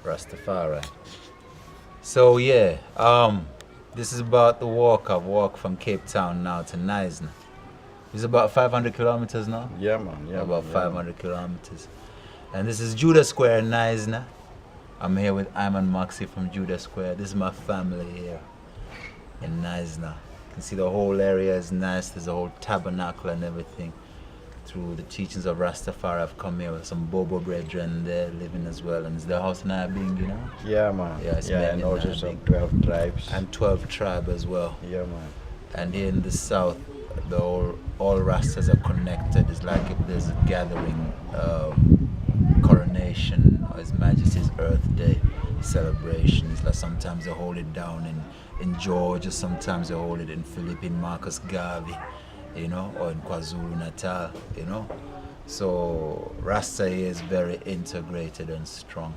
Rastafari. So yeah, this is about the walk. I've walked from Cape Town now to Neisner. It's about 500 kilometers now. Yeah, man. Yeah, About man, 500 kilometers. And this is Judah Square in Neisner. I'm here with Ayman Moxie from Judah Square. This is my family here in Neisner. You can see the whole area is nice. There's a whole tabernacle and everything. Through the teachings of Rastafari, I've come here with some Bobo brethren there living as well. And it's the house in Abing, you know? Yeah, man. Yeah, it's and mainly also Nabing. some 12 tribes. And 12 tribe as well. Yeah, man. And here in the south, all Rastas are connected. It's like if there's a gathering, coronation, or His Majesty's Earth Day celebrations. Like sometimes they hold it down in Georgia, sometimes they hold it in Philippine Marcus Garvey, you know, or in KwaZulu Natal, you know. So Rasta here is very integrated and strong.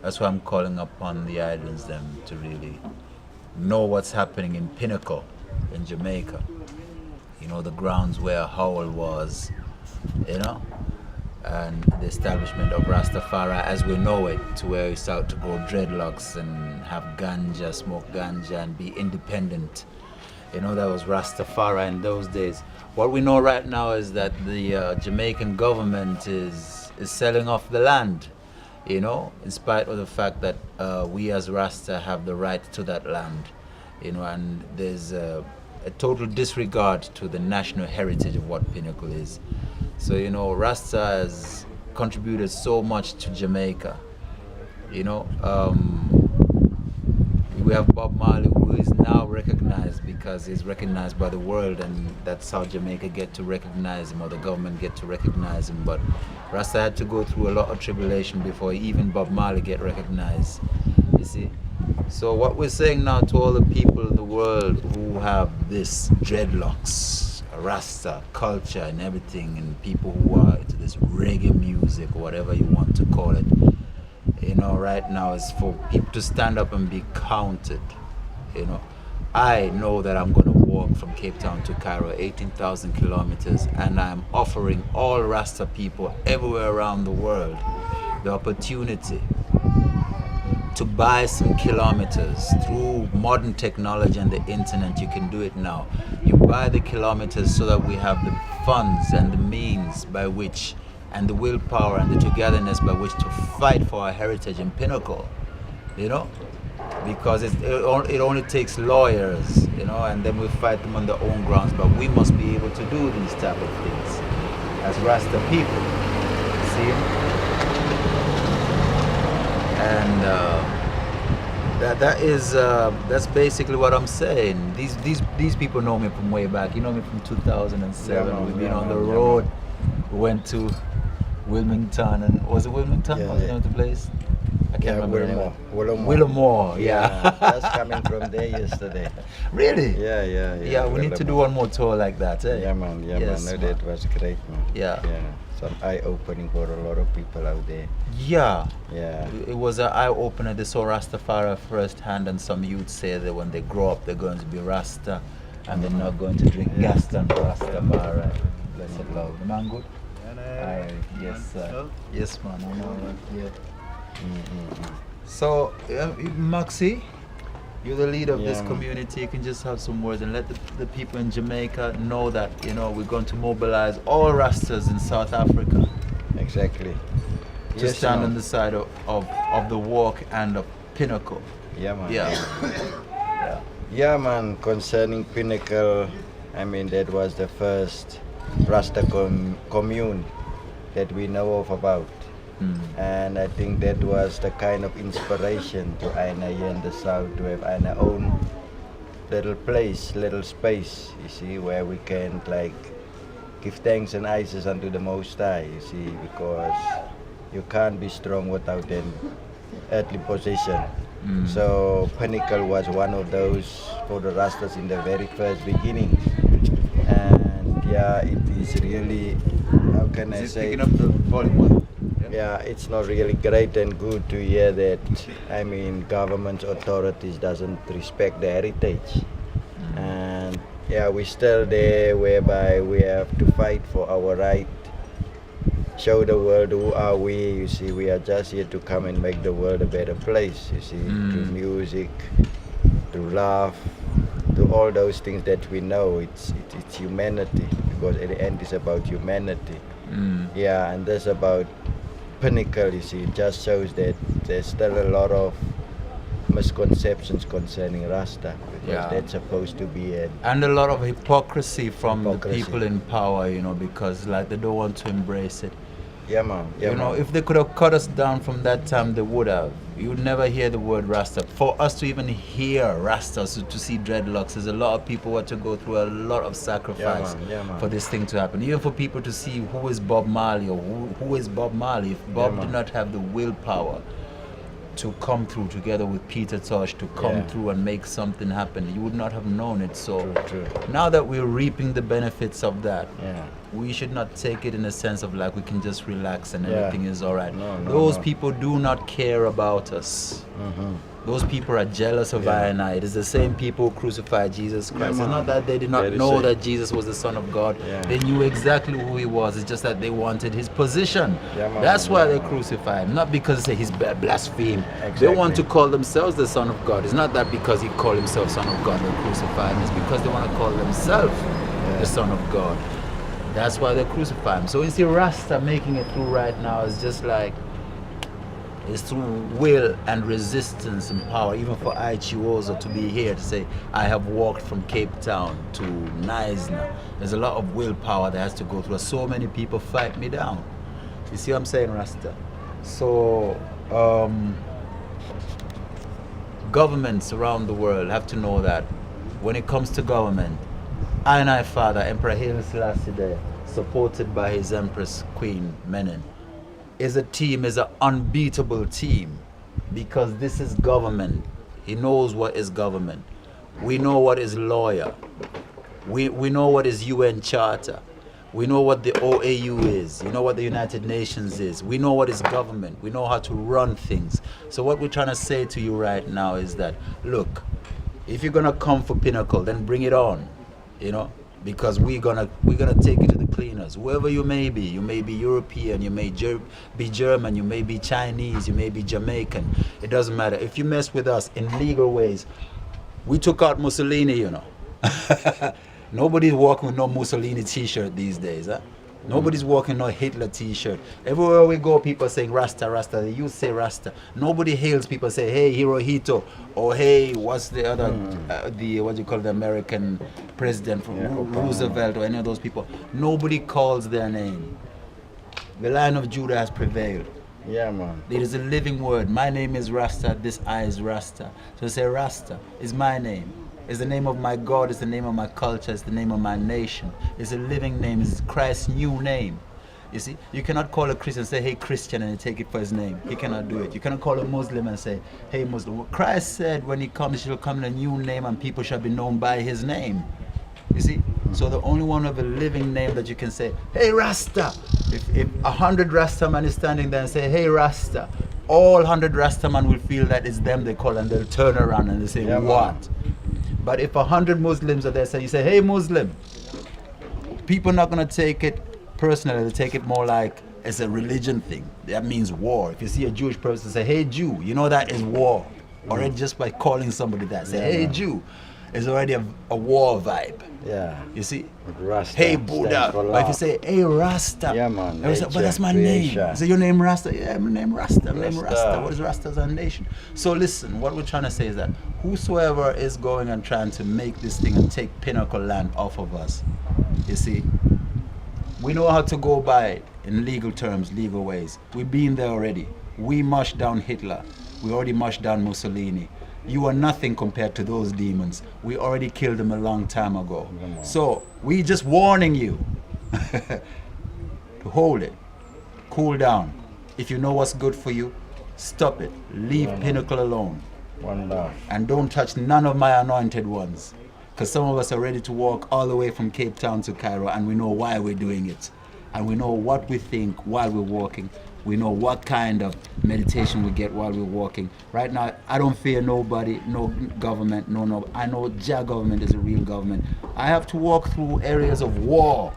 That's why I'm calling upon the islands them to really know what's happening in Pinnacle in Jamaica. You know, the grounds where Howell was, you know, and the establishment of Rastafari as we know it, to where you start to grow dreadlocks and have ganja, smoke ganja and be independent. You know, that was Rastafari in those days. What we know right now is that the Jamaican government is selling off the land, you know, in spite of the fact that we as Rasta have the right to that land, you know, and there's a total disregard to the national heritage of what Pinnacle is. So, you know, Rasta has contributed so much to Jamaica, you know. We have Bob Marley, who is now recognized because he's recognized by the world, and that's how Jamaica get to recognize him, or the government get to recognize him. But Rasta had to go through a lot of tribulation before even Bob Marley get recognized, you see. So what we're saying now to all the people in the world who have this dreadlocks, Rasta culture and everything, and people who are into this reggae music, or whatever you want to call it, you know, right now is for people to stand up and be counted. You know, I know that I'm going to walk from Cape Town to Cairo, 18,000 kilometers, and I'm offering all Rasta people everywhere around the world the opportunity to buy some kilometers through modern technology and the internet. You can do it now. You buy the kilometers so that we have the funds and the means by which, and the willpower and the togetherness by which to fight for our heritage in Pinnacle, you know, because it only takes lawyers, you know, and then we fight them on their own grounds. But we must be able to do these type of things as Rasta people, see. And that's basically what I'm saying. These people know me from way back. You know me from 2007. Yeah, man, We've been yeah, on the man, yeah, road. man. We went to Wilmington, and was it Wilmington? Yeah, What was the yeah. name of the place? I can't remember the name. Willamore. Willamore, yeah. That's coming from there yesterday. Really? Yeah. Yeah, we need to do Willamore. one more tour like that, eh? Yeah, man. Yes, No, man. that was great, man. Yeah. Some eye-opening for a lot of people out there. Yeah. Yeah. It was an eye-opener. They saw Rastafari firsthand, and some youth say that when they grow up, they're going to be Rasta, and they're not going to drink Gaston Rastafari. Blessed love. The man good? Aye, yes, sir. Yes, man. I'm all right. Yeah. So, Maxi, you're the leader of this Yeah. community. You can just have some words and let the people in Jamaica know that, you know, we're going to mobilize all Rastas in South Africa Exactly. to Yes, stand man. on the side of the walk and of Pinnacle. Yeah, man. Yeah. Yeah, man. Concerning Pinnacle, I mean, that was the first Rasta commune that we know of about. And I think that was the kind of inspiration to Aina here in the south, to have Aina own little place, little space, you see, where we can like give thanks and praises unto the Most High, you see, because you can't be strong without an earthly position. So Pinnacle was one of those for the Rastas in the very first beginning. And yeah, it is really, how can I say? Picking up the volume? Yeah, it's not really great and good to hear that, I mean, government authorities doesn't respect the heritage. And yeah, we're still there whereby we have to fight for our right show the world who are we. You see, we are just here to come and make the world a better place. You see, through music, through love, through all those things that we know. It's humanity, because at the end it's about humanity. Yeah, and that's about Pinnacle. You see, it just shows that there's still a lot of misconceptions concerning Rasta, because Yeah. that's supposed to be it. And a lot of hypocrisy from Hypocrisy. the people in power, you know, because like they don't want to embrace it. Yeah, man. Yeah, You know, man. if they could have cut us down from that time, they would have. You would never hear the word Rasta. For us to even hear Rasta, so to see dreadlocks, there's a lot of people who had to go through a lot of sacrifice Yeah, man. for this thing to happen. Even for people to see who is Bob Marley or who is Bob Marley. If Bob man. did not have the willpower to come through together with Peter Tosh to come Yeah. through and make something happen, you would not have known it. So True. now that we're reaping the benefits of that, Yeah. we should not take it in a sense of like we can just relax and Yeah. everything is all right. No, Those no. people do not care about us. Mm-hmm. Those people are jealous of I and I. It is the same people who crucified Jesus Christ. It's man. not that they did not Very know same. that Jesus was the Son of God. Yeah. They knew exactly who he was. It's just that they wanted his position. Yeah, man. That's why Yeah, they man. crucified him. Not because they say he's blasphemed. They Exactly. want to call themselves the Son of God. It's not that because he called himself Son of God they crucified him. It's because they want to call themselves the Son of God. That's why they crucify him. So you see Rasta making it through right now is just like, it's through will and resistance and power, even for Ichiozo to be here to say, I have walked from Cape Town to Neisner. There's a lot of willpower that has to go through. So many people fight me down. You see what I'm saying, Rasta? So, governments around the world have to know that when it comes to government, I and I Father, Emperor Haile Selassie there, supported by his Empress Queen Menen, is a team, is an unbeatable team, because this is government. He knows what is government. We know what is lawyer. We know what is UN Charter. We know what the OAU is. You know what the United Nations is. We know what is government. We know how to run things. So what we're trying to say to you right now is that, look, if you're gonna come for Pinnacle, then bring it on, you know, because we're gonna take you to the cleaners. Whoever you may be European, you may be German, you may be Chinese, you may be Jamaican. It doesn't matter. If you mess with us in legal ways, we took out Mussolini, you know. Nobody's walking with no Mussolini t-shirt these days, huh? Nobody's walking no Hitler t-shirt. Everywhere we go, people saying Rasta, Rasta. You say Rasta. Nobody hails people say, hey, Hirohito, or hey, what's the other, what do you call the American president from Roosevelt, or any of those people. Nobody calls their name. The Lion of Judah has prevailed. Yeah, man. It is a living word. My name is Rasta, this I is Rasta. So say Rasta is my name. It's the name of my God, it's the name of my culture, it's the name of my nation. It's a living name, it's Christ's new name. You see, you cannot call a Christian and say, hey Christian, and take it for his name. He cannot do it. You cannot call a Muslim and say, hey Muslim. Christ said when he comes, he shall come in a new name and people shall be known by his name. You see? So the only one of a living name that you can say, hey Rasta. If 100 Rasta man is standing there and say, hey Rasta, all 100 Rasta man will feel that it's them they call, and they'll turn around and they say, Yeah, what? man. But if 100 Muslims are there, so you say, hey Muslim, people are not going to take it personally, they take it more like it's a religion thing. That means war. If you see a Jewish person say, hey Jew, you know that is war. Already just by calling somebody that, say, hey man. Jew, is already a war vibe. Yeah. You see? Rasta Hey stands Buddha. for But if you love. say, hey Rasta. Yeah, man, Everyone say, but nature, that's my creation. name. Say, your name Rasta? Yeah, my name Rasta. My name Rasta. Rasta. What is Rasta as a nation? So listen, what we're trying to say is that whosoever is going and trying to make this thing and take Pinnacle land off of us, you see, we know how to go by it in legal terms, legal ways. We've been there already. We mushed down Hitler. We already mushed down Mussolini. You are nothing compared to those demons. We already killed them a long time ago. So we just warning you to hold it, cool down. If you know what's good for you, stop it. Leave Pinnacle alone. One love. And don't touch none of my anointed ones. Because some of us are ready to walk all the way from Cape Town to Cairo, and we know why we're doing it. And we know what we think while we're walking. We know what kind of meditation we get while we're walking. Right now, I don't fear nobody, no government, no. I know Jah government is a real government. I have to walk through areas of war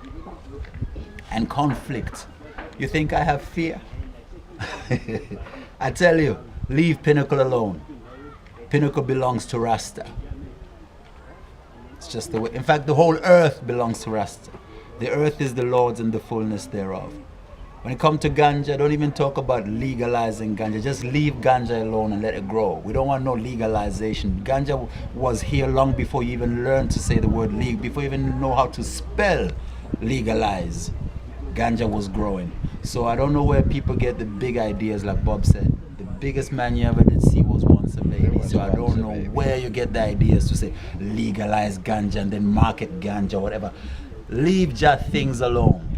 and conflict You think I have fear? I tell you, leave Pinnacle alone. Pinnacle belongs to Rasta. It's just the way. In fact, the whole earth belongs to Rasta. The earth is the Lord's and the fullness thereof. When it comes to ganja, don't even talk about legalizing ganja. Just leave ganja alone and let it grow. We don't want no legalization. Ganja was here long before you even learned to say the word legal, before you even know how to spell legalize. Ganja was growing. So I don't know where people get the big ideas, like Bob said. The biggest man you ever did see was Once a Baby. So I don't know where you get the ideas to say legalize ganja and then market ganja, whatever. Leave Jah things alone.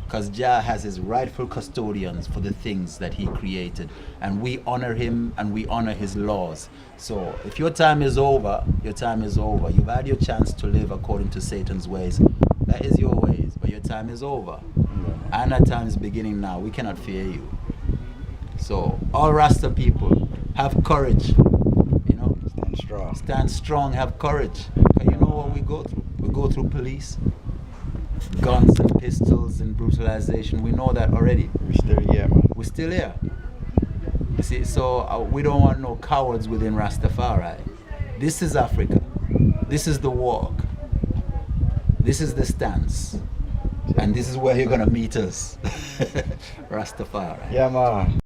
Because Jah has his rightful custodians for the things that he created. And we honor him and we honor his laws. So if your time is over, your time is over. You've had your chance to live according to Satan's ways. That is your ways, but your time is over. And our time is beginning now. We cannot fear you. So all Rasta people, have courage. You know? Stand strong. Stand strong, have courage. Because you know what we go through? We go through police, guns and pistols and brutalization. We know that already. We're still here, man. We're still here. You see, so we don't want no cowards within Rastafari. This is Africa. This is the walk. This is the stance. And this is where you're going to meet us. Rastafari. Yeah, man.